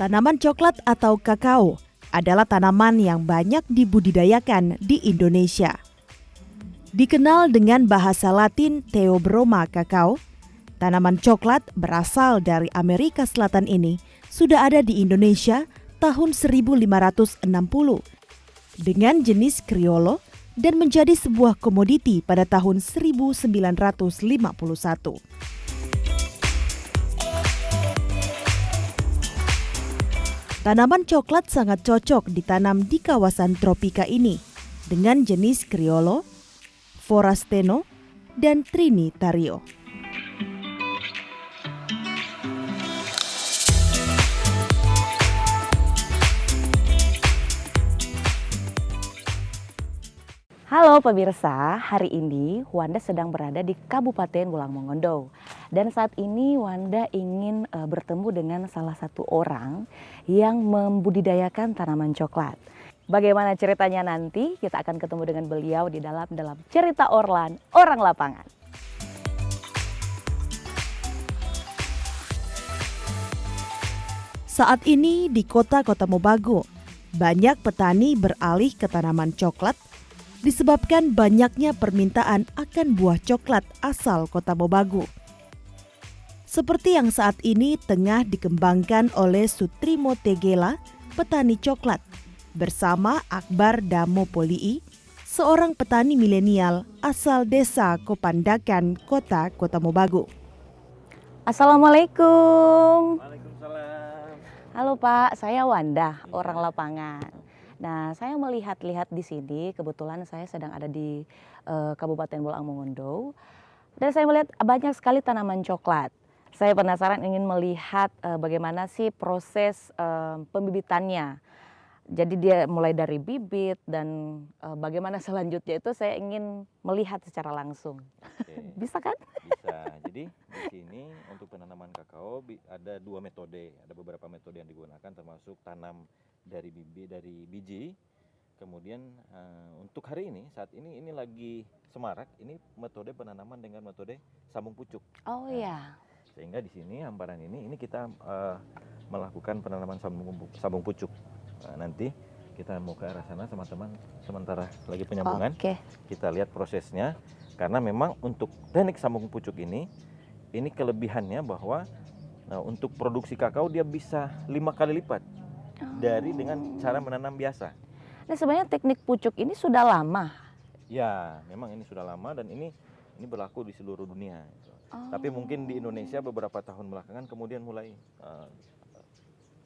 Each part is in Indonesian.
Tanaman coklat atau kakao adalah tanaman yang banyak dibudidayakan di Indonesia. Dikenal dengan bahasa Latin Theobroma cacao, tanaman coklat berasal dari Amerika Selatan ini sudah ada di Indonesia tahun 1560 dengan jenis Criollo dan menjadi sebuah komoditi pada tahun 1951. Tanaman coklat sangat cocok ditanam di kawasan tropika ini dengan jenis Criollo, Forastero, dan Trinitario. Halo pemirsa, hari ini Wanda sedang berada di Kabupaten Bolang Mongondo. Dan saat ini Wanda ingin bertemu dengan salah satu orang yang membudidayakan tanaman coklat. Bagaimana ceritanya nanti? Kita akan ketemu dengan beliau di dalam Cerita Orlan, Orang Lapangan. Saat ini di kota Mobagu, banyak petani beralih ke tanaman coklat disebabkan banyaknya permintaan akan buah coklat asal kota Mobagu. Seperti yang saat ini tengah dikembangkan oleh Sutrimo Tegela, petani coklat, bersama Akbar Damopolii, seorang petani milenial asal desa Kopandakan, kota Mobagu. Assalamualaikum. Waalaikumsalam. Halo Pak, saya Wanda, orang lapangan. Nah, saya melihat-lihat di sini, kebetulan saya sedang ada di Kabupaten Bolang Mongondo, dan saya melihat banyak sekali tanaman coklat. Saya penasaran ingin melihat bagaimana sih proses pembibitannya. Jadi dia mulai dari bibit dan bagaimana selanjutnya itu saya ingin melihat secara langsung. Oke. Bisa kan? Bisa. Jadi di sini untuk penanaman kakao ada dua metode, ada beberapa metode yang digunakan termasuk tanam dari biji. Kemudian untuk hari ini saat ini lagi semarak, ini metode penanaman dengan metode sambung pucuk. Oh iya. Sehingga di sini hamparan ini kita melakukan penanaman sambung pucuk. Nanti kita mau ke arah sana sama teman sementara lagi penyambungan. Oke. Kita lihat prosesnya karena memang untuk teknik sambung pucuk ini kelebihannya bahwa untuk produksi kakao dia bisa 5 kali lipat dari dengan cara menanam biasa. Nah, sebenarnya teknik pucuk ini sudah lama. Ya, memang ini sudah lama dan ini berlaku di seluruh dunia. Tapi mungkin di Indonesia beberapa tahun belakangan kemudian mulai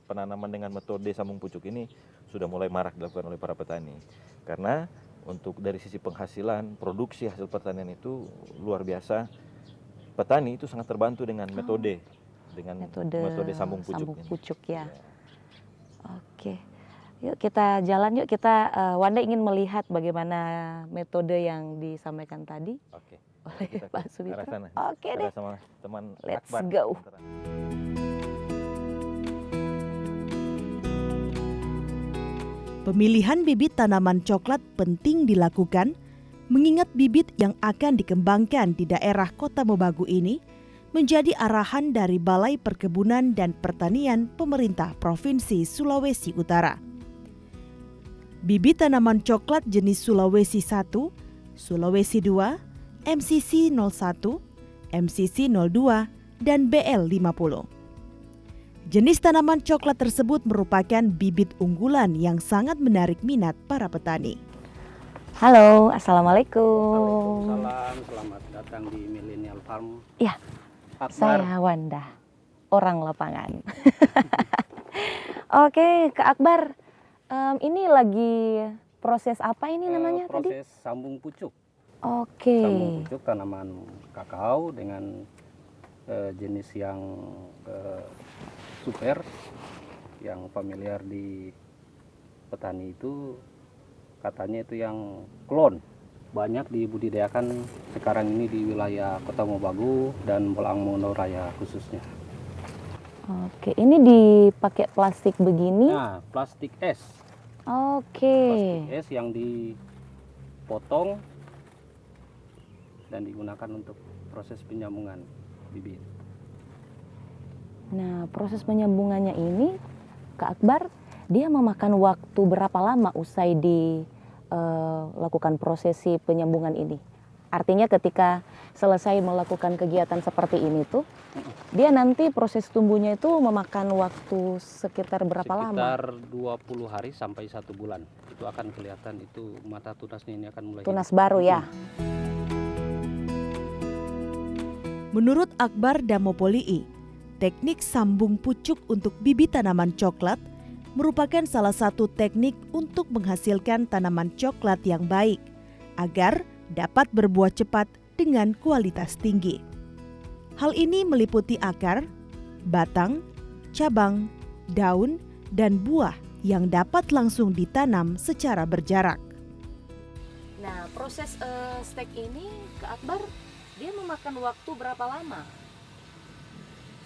penanaman dengan metode sambung pucuk ini sudah mulai marak dilakukan oleh para petani. Karena untuk dari sisi penghasilan, produksi hasil pertanian itu luar biasa. Petani itu sangat terbantu dengan metode sambung pucuk. Ya. Oke. Yuk kita jalan, Wanda ingin melihat bagaimana metode yang disampaikan tadi. Oke. Oleh Kita Pak Sumitra. arah sana. Oke deh. Sama teman Let's Akbar. go. Pemilihan bibit tanaman coklat penting dilakukan mengingat bibit yang akan dikembangkan di daerah Kota Mobagu ini menjadi arahan dari Balai Perkebunan dan Pertanian Pemerintah Provinsi Sulawesi Utara. Bibit tanaman coklat jenis Sulawesi 1, Sulawesi 2, MCC 01, MCC 02, dan BL 50. Jenis tanaman coklat tersebut merupakan bibit unggulan yang sangat menarik minat para petani. Halo, Assalamualaikum. Waalaikumsalam, selamat datang di Millennial Farm. Ya, saya Wanda, orang lapangan. Oke, Kak Akbar, ini lagi proses apa ini namanya tadi? Proses sambung pucuk. Oke. Sambung pucuk tanaman kakao dengan jenis yang super, yang familiar di petani itu katanya itu yang klon. Banyak dibudidayakan sekarang ini di wilayah Kota Mobagu dan Bolang Mongondo Raya khususnya. Oke, ini dipakai plastik begini? Nah, plastik es. Oke. Plastik es yang dipotong dan digunakan untuk proses penyambungan bibit. Nah, proses penyambungannya ini Kak Akbar, dia memakan waktu berapa lama usai dilakukan prosesi penyambungan ini? Artinya ketika selesai melakukan kegiatan seperti ini tuh, dia nanti proses tumbuhnya itu memakan waktu sekitar berapa lama? Sekitar 20 hari sampai 1 bulan. Itu akan kelihatan, itu mata tunasnya ini akan mulai Tunas hidup. baru ya? Menurut Akbar Damopoli'i, teknik sambung pucuk untuk bibit tanaman coklat merupakan salah satu teknik untuk menghasilkan tanaman coklat yang baik agar dapat berbuah cepat dengan kualitas tinggi. Hal ini meliputi akar, batang, cabang, daun, dan buah yang dapat langsung ditanam secara berjarak. Nah, proses stek ini Kak Akbar, dia memakan waktu berapa lama?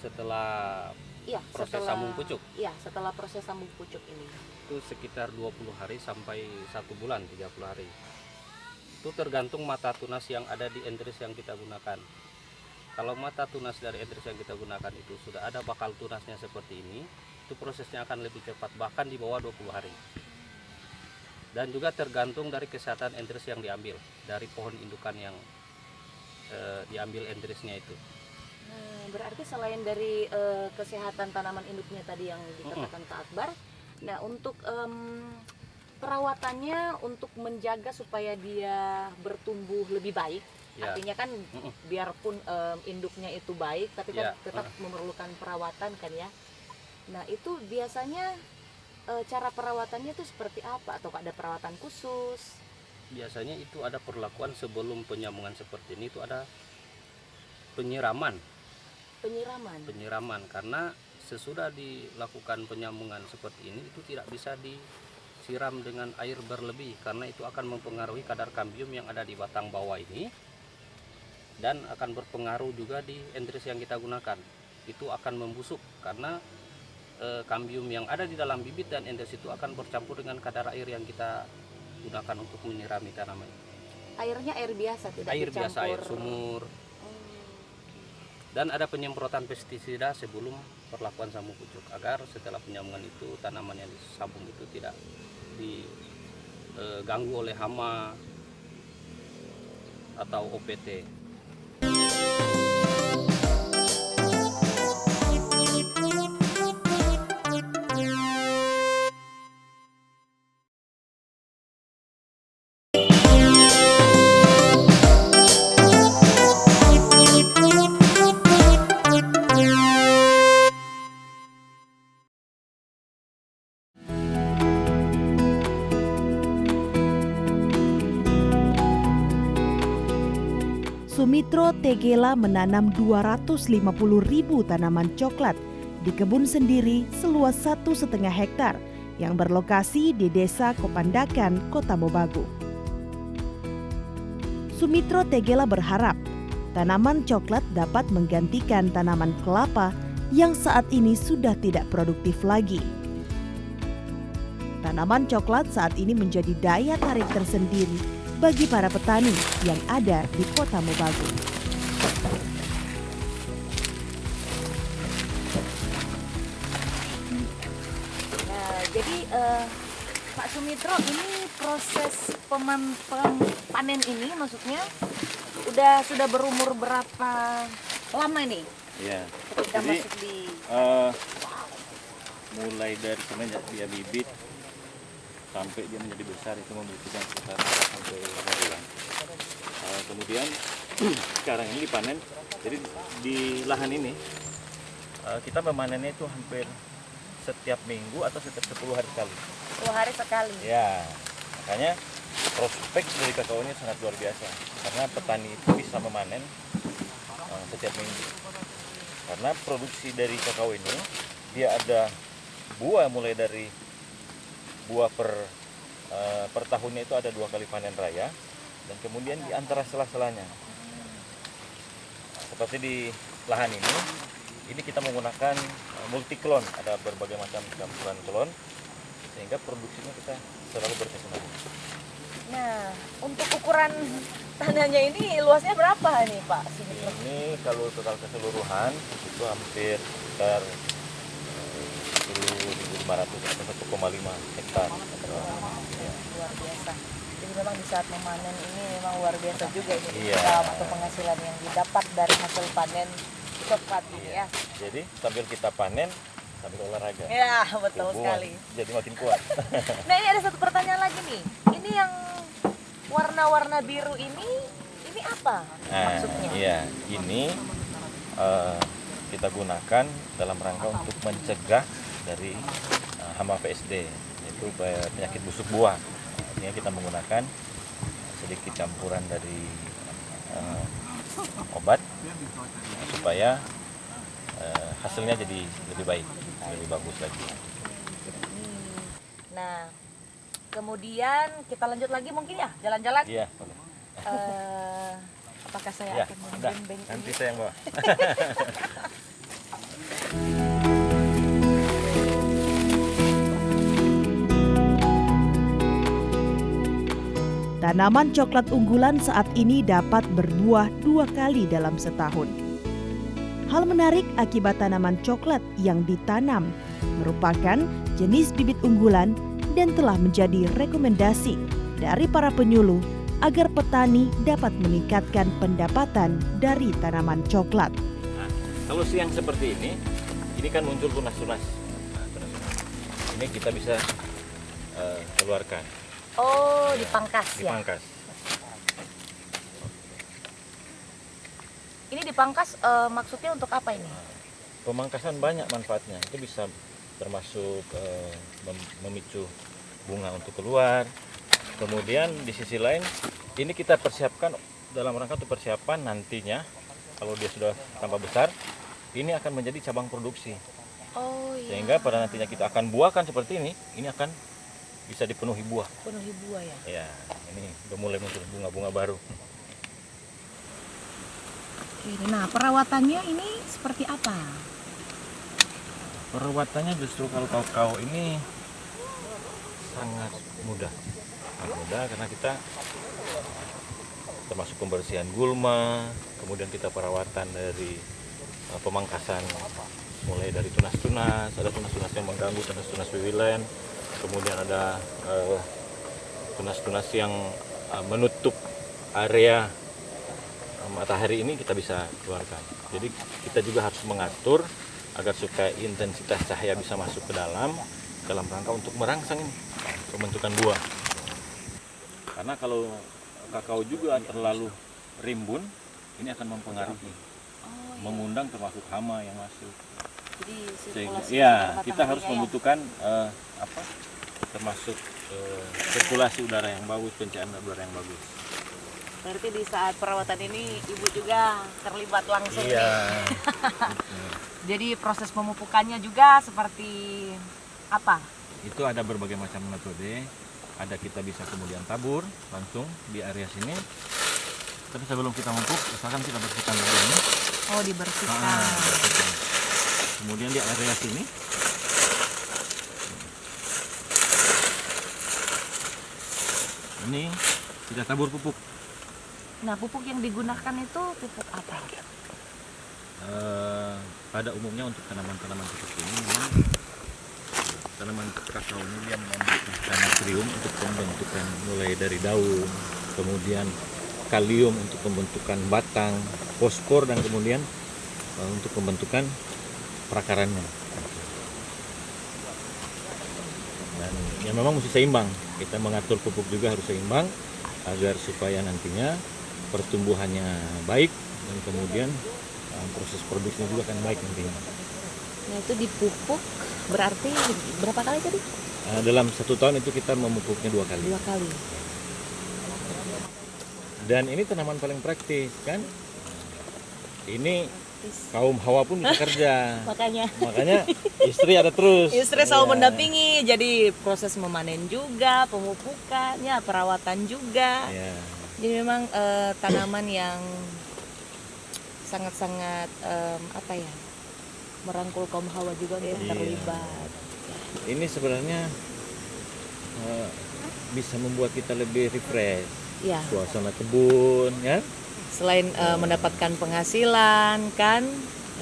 Setelah Iya, proses sambung pucuk, Iya, setelah proses sambung pucuk ini. itu sekitar 20 hari sampai 1 bulan, 30 hari. Itu tergantung mata tunas yang ada di entris yang kita gunakan. Kalau mata tunas dari entris yang kita gunakan itu sudah ada bakal tunasnya seperti ini, itu prosesnya akan lebih cepat, bahkan di bawah 20 hari. Dan juga tergantung dari kesehatan entris yang diambil, dari pohon indukan yang diambil entrisnya itu. Berarti selain dari kesehatan tanaman induknya tadi yang dikatakan Kak Akbar, nah untuk perawatannya untuk menjaga supaya dia bertumbuh lebih baik, Ya. artinya kan biarpun induknya itu baik, tapi kan Ya. tetap memerlukan perawatan kan ya. Nah itu biasanya cara perawatannya itu seperti apa? Atau ada perawatan khusus? Biasanya itu ada perlakuan sebelum penyambungan seperti ini, itu ada penyiraman. Penyiraman karena sesudah dilakukan penyambungan seperti ini itu tidak bisa disiram dengan air berlebih, karena itu akan mempengaruhi kadar kambium yang ada di batang bawah ini, dan akan berpengaruh juga di entris yang kita gunakan. Itu akan membusuk karena kambium yang ada di dalam bibit dan entris itu akan bercampur dengan kadar air yang kita gunakan untuk menyirami tanaman. Airnya air biasa, tidak Air dicampur. biasa, air sumur. Dan ada penyemprotan pestisida sebelum perlakuan sambung pucuk, agar setelah penyambungan itu tanaman yang disambung itu tidak diganggu oleh hama atau OPT. Sumitro Tegela menanam 250.000 tanaman coklat di kebun sendiri seluas 1,5 hektar yang berlokasi di Desa Kopandakan, Kota Mobagu. Sumitro Tegela berharap tanaman coklat dapat menggantikan tanaman kelapa yang saat ini sudah tidak produktif lagi. Tanaman coklat saat ini menjadi daya tarik tersendiri bagi para petani yang ada di Kota Mobagu. Nah, jadi Pak Sumitro, ini proses panen ini maksudnya sudah berumur berapa lama ini? Ya, Ketika jadi masuk di mulai dari semenjak dia bibit sampai dia menjadi besar itu membutuhkan sekitar sampai 2 bulan. Kemudian sekarang ini dipanen. Jadi di lahan ini kita memanennya itu hampir setiap minggu atau setiap 10 hari sekali. 2 hari sekali. Ya, makanya prospek dari kakao ini sangat luar biasa karena petani itu bisa memanen setiap minggu. Karena produksi dari kakao ini dia ada buah, mulai dari buah per tahunnya itu ada 2 kali panen raya, dan kemudian di antara sela-selanya seperti di lahan ini kita menggunakan multi klon, ada berbagai macam campuran klon sehingga produksinya kita selalu berkesinambungan. Nah, untuk ukuran tanahnya ini luasnya berapa nih Pak Sumitro? Ini kalau total keseluruhan itu hampir sekitar 10.000 500 atau 1,5 hektar. Luar biasa. Jadi memang di saat memanen ini memang luar biasa juga ini Iya. atau penghasilan yang didapat dari hasil panen coklat ini ya. Jadi sambil kita panen, sambil olahraga. Ya, betul Tubuh sekali. jadi makin kuat. Nah, ini ada satu pertanyaan lagi nih. Ini yang warna-warna biru ini apa maksudnya? Iya, ini kita gunakan dalam rangka untuk mencegah dari hama VSD, yaitu penyakit busuk buah. Artinya kita menggunakan sedikit campuran dari obat supaya hasilnya jadi lebih baik, lebih bagus lagi. Nah, kemudian kita lanjut lagi mungkin ya jalan-jalan. Iya, boleh. Apakah saya Ya, akan udah. membimbing Nanti ini? saya yang bawa. Tanaman coklat unggulan saat ini dapat berbuah 2 kali dalam setahun. Hal menarik akibat tanaman coklat yang ditanam merupakan jenis bibit unggulan dan telah menjadi rekomendasi dari para penyuluh agar petani dapat meningkatkan pendapatan dari tanaman coklat. Kalau siang seperti ini kan muncul tunas-tunas. Nah, tunas-tunas. Ini kita bisa keluarkan, Oh, dipangkas ya. dipangkas. Ini dipangkas maksudnya untuk apa ini? Pemangkasan banyak manfaatnya. Itu bisa termasuk memicu bunga untuk keluar. Kemudian di sisi lain, ini kita persiapkan dalam rangka untuk persiapan nantinya kalau dia sudah tambah besar, ini akan menjadi cabang produksi. Oh iya. Sehingga pada nantinya kita akan buahkan seperti ini akan bisa dipenuhi buah. Penuhi buah ya. Ya, ini udah mulai muncul bunga-bunga baru. Oke, nah perawatannya ini seperti apa? Perawatannya justru kalau kakao ini sangat mudah. Sangat mudah karena kita termasuk pembersihan gulma, kemudian kita perawatan dari pemangkasan mulai dari tunas-tunas, ada tunas-tunas yang mengganggu, tunas-tunas wiwilen, kemudian ada tunas-tunas yang menutup area matahari ini kita bisa keluarkan. Jadi kita juga harus mengatur agar supaya intensitas cahaya bisa masuk ke dalam rangka untuk merangsang ini pembentukan buah. Karena kalau kakao juga terlalu rimbun, ini akan mempengaruhi, mengundang termasuk hama yang masuk. Jadi Sehingga, sirkulasi ya udara kita harus mataharinya ya. membutuhkan termasuk sirkulasi udara yang bagus, pencahayaan udara yang bagus. Berarti di saat perawatan ini ibu juga terlibat langsung Iya. nih. Jadi proses pemupukannya juga seperti apa? Itu ada berbagai macam metode. Ada kita bisa kemudian tabur langsung di area sini. Tapi sebelum kita mupuk, misalkan kita bersihkan dulu ini. Oh, dibersihkan. Bersihkan. Kemudian di area sini ini kita tabur pupuk. Nah, pupuk yang digunakan itu pupuk apa? Pada umumnya untuk tanaman-tanaman seperti ini memang tanaman kakao ini dia membutuhkan natrium untuk pembentukan mulai dari daun, kemudian kalium untuk pembentukan batang, fosfor dan kemudian untuk pembentukan perakarannya. Dan ya memang mesti seimbang. Kita mengatur pupuk juga harus seimbang agar supaya nantinya pertumbuhannya baik dan kemudian proses produksinya juga akan baik nantinya. Nah, itu dipupuk berarti berapa kali tadi? Dalam 1 tahun itu kita memupuknya 2 kali. 2 kali. Dan ini tanaman paling praktis kan. Ini kaum hawa pun bisa kerja. Makanya istri ada terus. Istri selalu Iya. mendampingi, jadi proses memanen juga, pemupukannya, perawatan juga. Iya. Jadi memang tanaman yang sangat-sangat apa ya, merangkul kaum hawa juga untuk Iya. terlibat. Ini sebenarnya bisa membuat kita lebih refresh. Ya, Suasana kebun ya. selain mendapatkan penghasilan kan,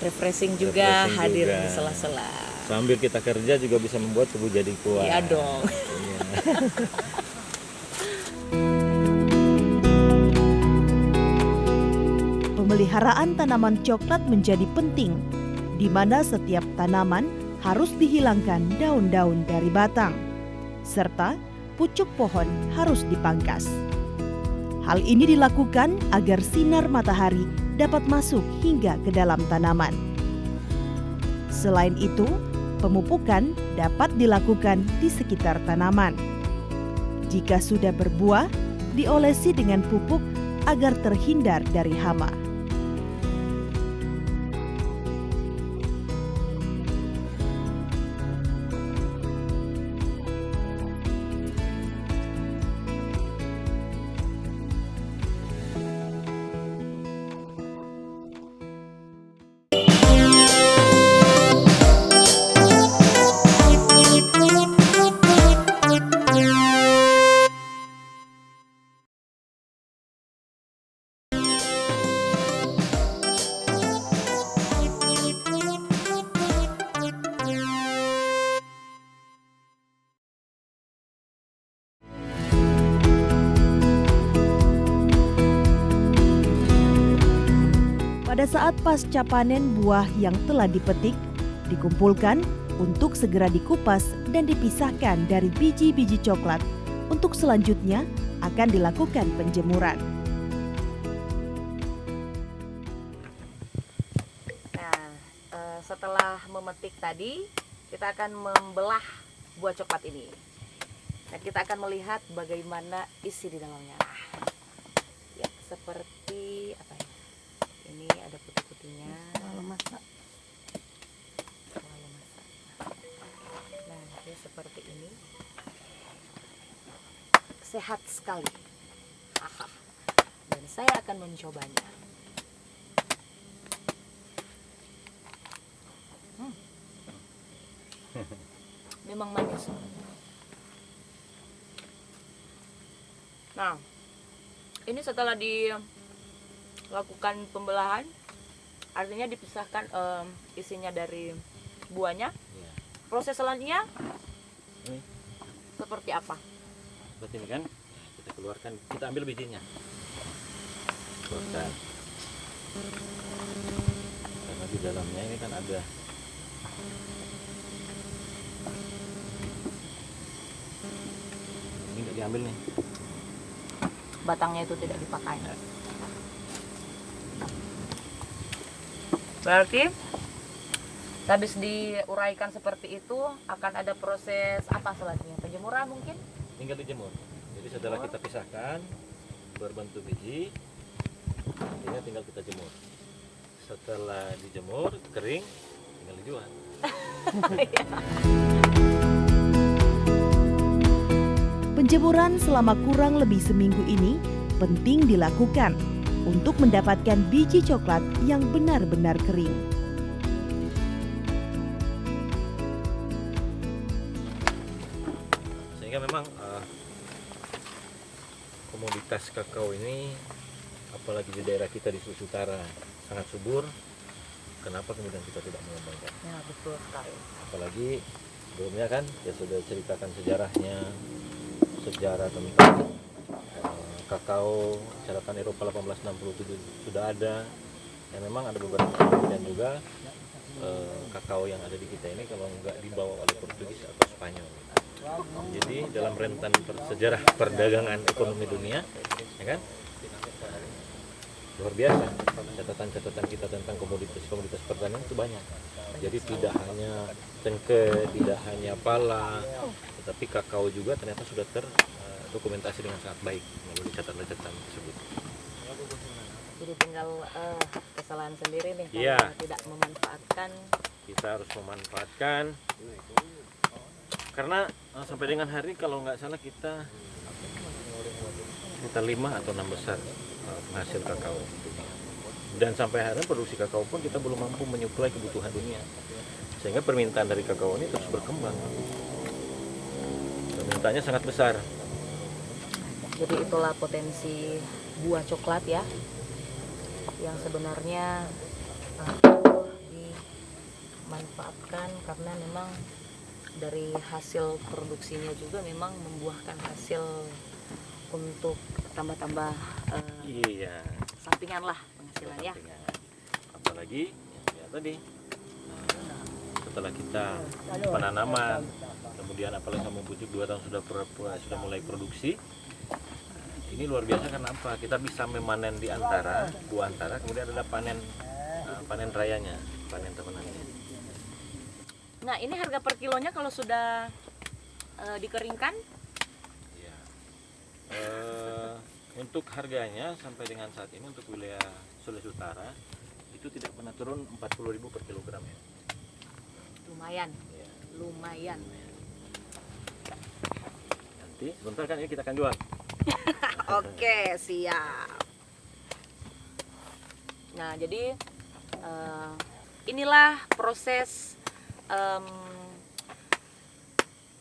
refreshing juga Refreshing hadir juga. di sela-sela. Sambil kita kerja juga bisa membuat tubuh jadi kuat. Iya dong. Iya. Pemeliharaan tanaman coklat menjadi penting, di mana setiap tanaman harus dihilangkan daun-daun dari batang, serta pucuk pohon harus dipangkas. Hal ini dilakukan agar sinar matahari dapat masuk hingga ke dalam tanaman. Selain itu, pemupukan dapat dilakukan di sekitar tanaman. Jika sudah berbuah, diolesi dengan pupuk agar terhindar dari hama. Pada saat pasca panen buah yang telah dipetik, dikumpulkan untuk segera dikupas dan dipisahkan dari biji-biji coklat. Untuk selanjutnya akan dilakukan penjemuran. Nah, setelah memetik tadi, kita akan membelah buah coklat ini. Nah, kita akan melihat bagaimana isi di dalamnya. Ya, seperti apa ya? Ini ada putih-putihnya. Terlalu masak. Nah, dia seperti ini. Sehat sekali. Aha. Dan saya akan mencobanya. Memang manis. Nah, ini setelah dilakukan pembelahan, artinya dipisahkan isinya dari buahnya. Iya. Proses selanjutnya Ini seperti apa? seperti ini kan, kita keluarkan, kita ambil bijinya, keluarkan. Karena di dalamnya ini kan ada ini nggak diambil nih. Batangnya itu tidak dipakai. Berarti habis diuraikan seperti itu akan ada proses apa selanjutnya? Penjemuran mungkin? Tinggal dijemur. Jadi setelah kita pisahkan berbentuk biji, nantinya tinggal kita jemur. Setelah dijemur kering, tinggal dijual. Penjemuran selama kurang lebih seminggu ini penting dilakukan untuk mendapatkan biji coklat yang benar-benar kering. Sehingga memang komoditas kakao ini, apalagi di daerah kita di Sulawesi Utara, sangat subur. Kenapa kemudian kita tidak mengembangkan? Ya, betul sekali. Apalagi sebelumnya kan ya sudah ceritakan sejarahnya, sejarah tentang kakao syaratan Eropa 1867 sudah ada. Ya memang ada beberapa kemudian juga kakao yang ada di kita ini kalau nggak dibawa oleh Portugis atau Spanyol. Jadi dalam rentan sejarah perdagangan ekonomi dunia, ya kan, luar biasa catatan-catatan kita tentang komoditas pertanian itu banyak. Jadi tidak hanya cengkeh, tidak hanya pala, tetapi kakao juga ternyata sudah terdokumentasi dengan sangat baik melalui catatan-catatan tersebut. Jadi tinggal kesalahan sendiri nih kalau Iya. tidak memanfaatkan. Kita harus memanfaatkan, karena sampai dengan hari kalau nggak salah kita 5 atau 6 besar penghasil kakao. Dan sampai hari ini produksi kakao pun kita belum mampu menyuplai kebutuhan dunia. Sehingga permintaan dari kakao ini terus berkembang. Permintaannya sangat besar. Jadi itulah potensi buah coklat ya, yang sebenarnya tumbuh di manfaatkan karena memang dari hasil produksinya juga memang membuahkan hasil untuk tambah-tambah Iya. sampingan lah penghasilan ya. Apalagi ya tadi setelah kita penanaman, kemudian apalagi sama bujuk 2 tahun sudah mulai produksi. Ini luar biasa karena apa? Kita bisa memanen di antara buah antara, kemudian ada panen rayanya, panen temenannya. Nah, ini harga per kilonya kalau sudah dikeringkan? Ya. Untuk harganya sampai dengan saat ini untuk wilayah Sulawesi Utara itu tidak pernah turun 40.000 per kilogram ya. Lumayan, Ya. lumayan. Nanti sebentar kan ini kita akan jual. Oke, siap. Nah, jadi inilah proses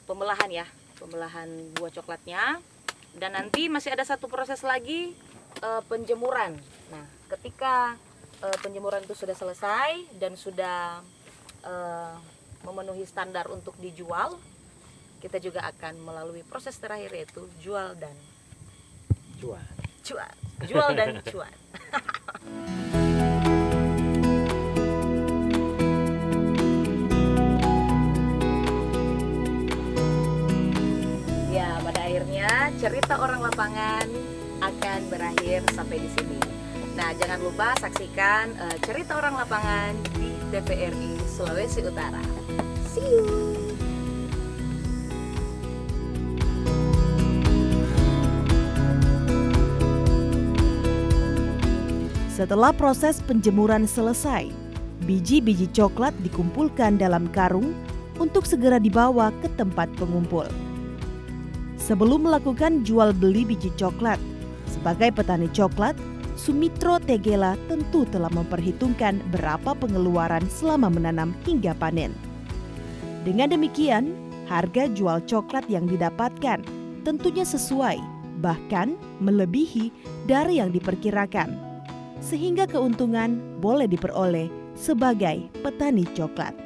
pembelahan ya, pembelahan buah coklatnya. Dan nanti masih ada satu proses lagi, penjemuran. Nah, ketika penjemuran itu sudah selesai dan sudah memenuhi standar untuk dijual, kita juga akan melalui proses terakhir yaitu jual dan Jual. jual dan cuan. Ya, pada akhirnya cerita orang lapangan akan berakhir sampai di sini. Nah, jangan lupa saksikan cerita orang lapangan di TVRI Sulawesi Utara. See you. Setelah proses penjemuran selesai, biji-biji coklat dikumpulkan dalam karung untuk segera dibawa ke tempat pengumpul. Sebelum melakukan jual beli biji coklat, sebagai petani coklat, Sumitro Tegela tentu telah memperhitungkan berapa pengeluaran selama menanam hingga panen. Dengan demikian, harga jual coklat yang didapatkan tentunya sesuai, bahkan melebihi dari yang diperkirakan, sehingga keuntungan boleh diperoleh sebagai petani coklat.